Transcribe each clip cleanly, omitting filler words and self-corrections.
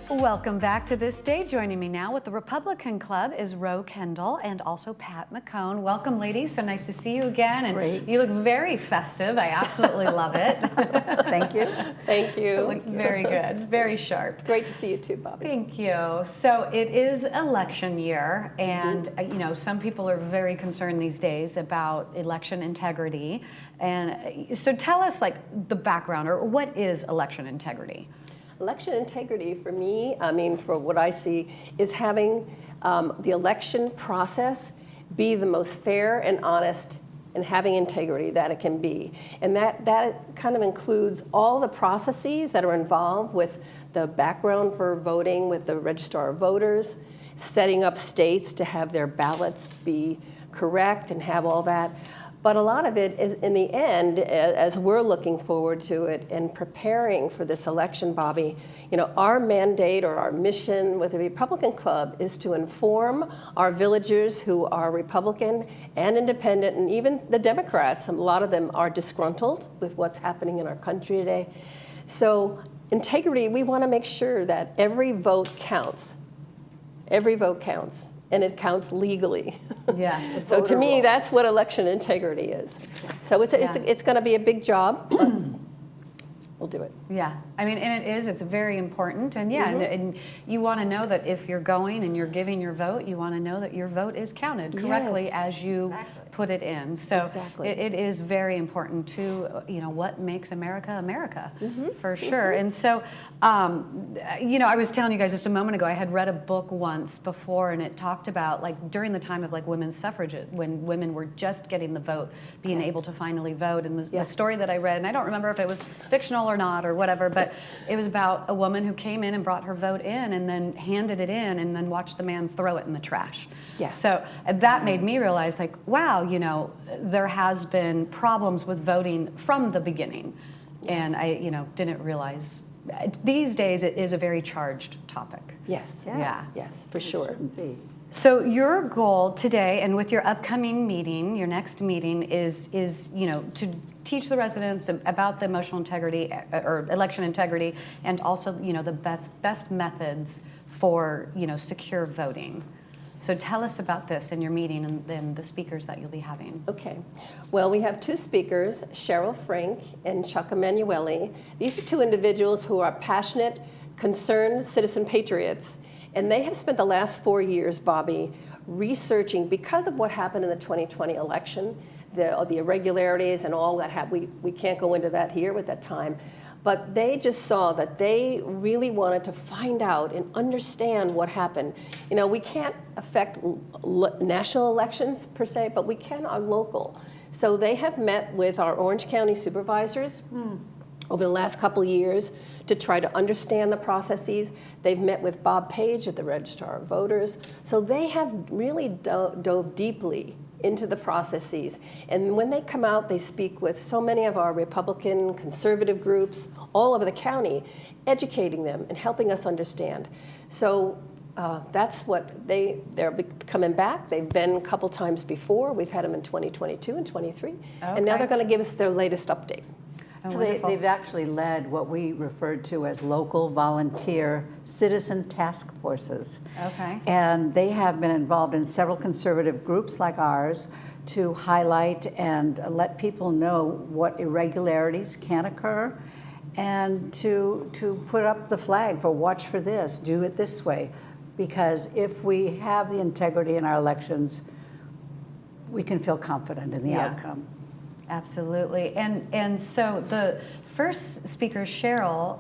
Welcome back to This Day. Joining me now with the Republican Club is Ro Kendall and also Pat McCone. Welcome, ladies. So nice to see you again. And Great. You look very festive. I absolutely love it. Thank you. Thank you. It looks very good, very sharp. Great to see you too, Bobby. Thank you. So it is election year, and you know, some people are very concerned these days about election integrity. And so tell us, like, the background, or what is election integrity? Election integrity for me, I mean, for what I see, is having the election process be the most fair and honest and having integrity that it can be. And that kind of includes all the processes that are involved with the background for voting, with the registrar of voters, setting up states to have their ballots be correct and have all that. But a lot of it is, in the end, as we're looking forward to it and preparing for this election, Bobby, you know, our mandate or our mission with the Republican Club is to inform our villagers who are Republican and independent, and even the Democrats. A lot of them are disgruntled with what's happening in our country today. So integrity, we want to make sure that every vote counts. Every vote counts. And it counts legally. Yeah. So to me, that's what election integrity is. So it's going to be a big job, but we'll do it. Yeah, I mean, and it is, it's very important. And yeah, and you want to know that if you're going and you're giving your vote, you want to know that your vote is counted correctly as you put it in. So it is very important to, you know, what makes America America, for sure. And so, you know, I was telling you guys just a moment ago, I had read a book once before, and it talked about, like, during the time of, like, women's suffrage, when women were just getting the vote, being able to finally vote. And the story that I read, and I don't remember if it was fictional or not or whatever, but it was about a woman who came in and brought her vote in and then handed it in and then watched the man throw it in the trash. Yeah. So that made me realize, like, wow, you know, there has been problems with voting from the beginning. And I, you know, didn't realize. These days it is a very charged topic. Yes. Yes, for sure. So your goal today, and with your upcoming meeting, your next meeting, is you know, to teach the residents about the emotional integrity or election integrity, and also, you know, the best methods for, you know, secure voting. So tell us about this in your meeting and then the speakers that you'll be having. Okay. Well, we have two speakers, Cheryl Frank and Chuck Emanuele. These are two individuals who are passionate, concerned citizen patriots. And they have spent the last 4 years, Bobby, researching, because of what happened in the 2020 election, the irregularities and all that we can't go into that here with that time. But they just saw that they really wanted to find out and understand what happened. You know, we can't affect national elections per se, but we can our local. So they have met with our Orange County supervisors over the last couple of years to try to understand the processes. They've met with Bob Page at the Registrar of Voters. So they have really dove deeply into the processes. And when they come out, they speak with so many of our Republican conservative groups all over the county, educating them and helping us understand. So that's what they're coming back. They've been a couple times before. We've had them in 2022 and 23. And now they're going to give us their latest update. Oh, they've actually led what we referred to as local volunteer citizen task forces. Okay. And they have been involved in several conservative groups like ours to highlight and let people know what irregularities can occur, and to put up the flag for watch for this, do it this way. Because if we have the integrity in our elections, we can feel confident in the outcome. Absolutely. And so the first speaker, Cheryl,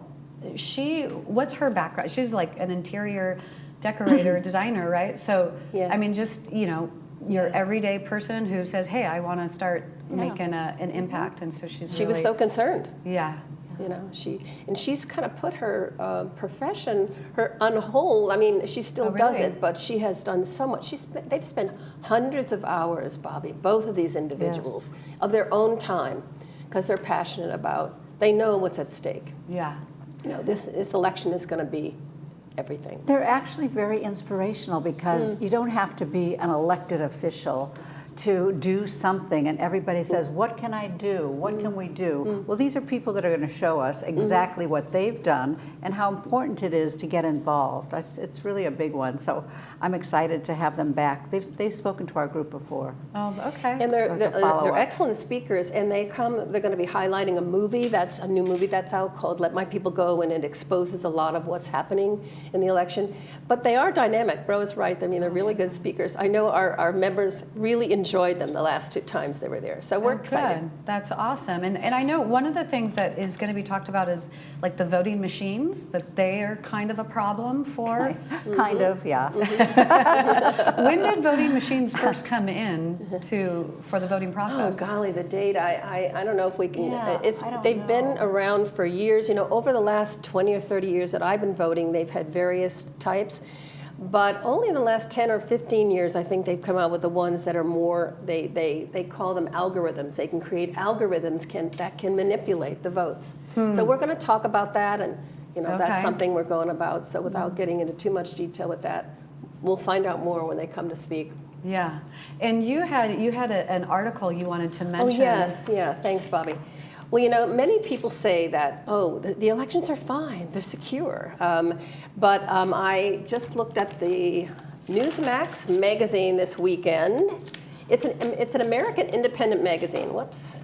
what's her background? She's like an interior decorator, designer, right? So, I mean, just, you know, your everyday person who says, hey, I want to start making an impact. And so she was so concerned. Yeah. You know, she's kind of put her profession on hold. I mean, she still does it, but she has done so much. They've spent hundreds of hours, Bobby, both of these individuals, of their own time, because they're passionate about. They know what's at stake. Yeah. You know, this election is going to be everything. They're actually very inspirational, because you don't have to be an elected official to do something, and everybody says, what can I do? What can we do? Well, these are people that are going to show us exactly what they've done and how important it is to get involved. It's really a big one, so I'm excited to have them back. They've spoken to our group before. Oh, okay. And they're follow-up. excellent speakers, and they're going to be highlighting a new movie that's out called Let My People Go, and it exposes a lot of what's happening in the election. But they are dynamic. Ro's right. I mean, they're really good speakers. I know our members really enjoyed them the last 2 times they were there, so we're excited. Good. That's awesome. And I know one of the things that is going to be talked about is like the voting machines, that they are kind of a problem for. Kind of, yeah. When did voting machines first come in for the voting Oh process? golly, the date, I don't know if we can, Yeah, I don't they've know. been around for years. You know, over the last 20 or 30 years that I've been voting, they've had various types. But only in the last 10 or 15 years, I think they've come out with the ones that are more, they call them algorithms. They can create algorithms that can manipulate the votes. So we're going to talk about that, and that's Okay. something we're going about. So without getting into too much detail with that, we'll find out more when they come to speak. Yeah. And you had an article you wanted to mention. Oh, yes. Yeah. Thanks, Bobby. Well, many people say that, the elections are fine, they're secure. But I just looked at the Newsmax magazine this weekend. It's an American independent magazine. Whoops.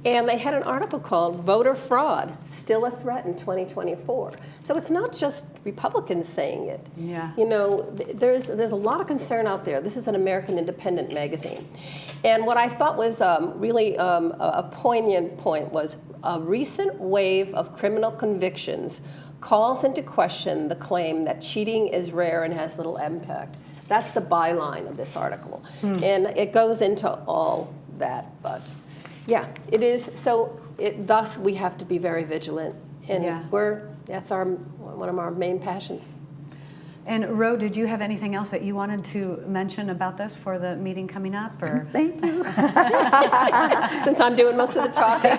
And they had an article called Voter Fraud, Still a Threat in 2024. So it's not just Republicans saying it. Yeah. There's a lot of concern out there. This is an American independent magazine. And what I thought was really a poignant point was a recent wave of criminal convictions calls into question the claim that cheating is rare and has little impact. That's the byline of this article. And it goes into all that, but yeah, it is. So thus we have to be very vigilant, and that's one of our main passions. And Ro, did you have anything else that you wanted to mention about this for the meeting coming up? Or Thank you. Since I'm doing most of the talking.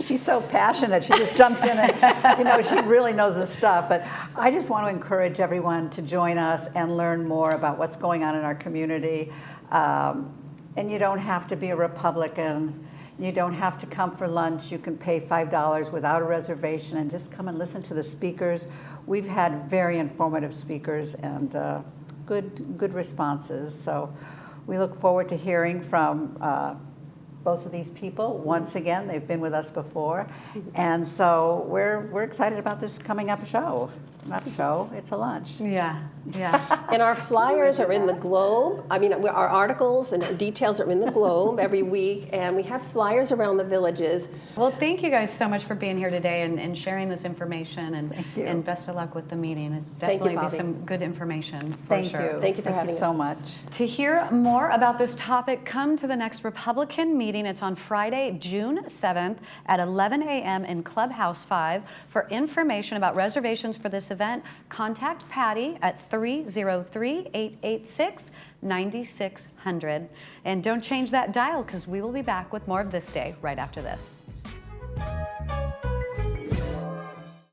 She's so passionate. She just jumps in and, she really knows the stuff. But I just want to encourage everyone to join us and learn more about what's going on in our community. And you don't have to be a Republican. You don't have to come for lunch. You can pay $5 without a reservation and just come and listen to the speakers. We've had very informative speakers and good responses. So we look forward to hearing from both of these people. Once again, they've been with us before. And so we're excited about this coming up show. Not a show, it's a lunch. yeah. And our flyers are in the Globe. I mean, our articles and details are in the Globe every week, and we have flyers around the villages. Well, thank you guys so much for being here today and sharing this information, Thank you. and best of luck with the meeting. It'll Thank you, definitely be Bobby. some good information for Thank sure. you. Thank you for having so us. much. To hear more about this topic, come to the next Republican meeting. It's on Friday, June 7th at 11 a.m. in Clubhouse 5. For information about reservations for this event, contact Patty at 303-886-9600. And don't change that dial, because we will be back with more of This Day right after this.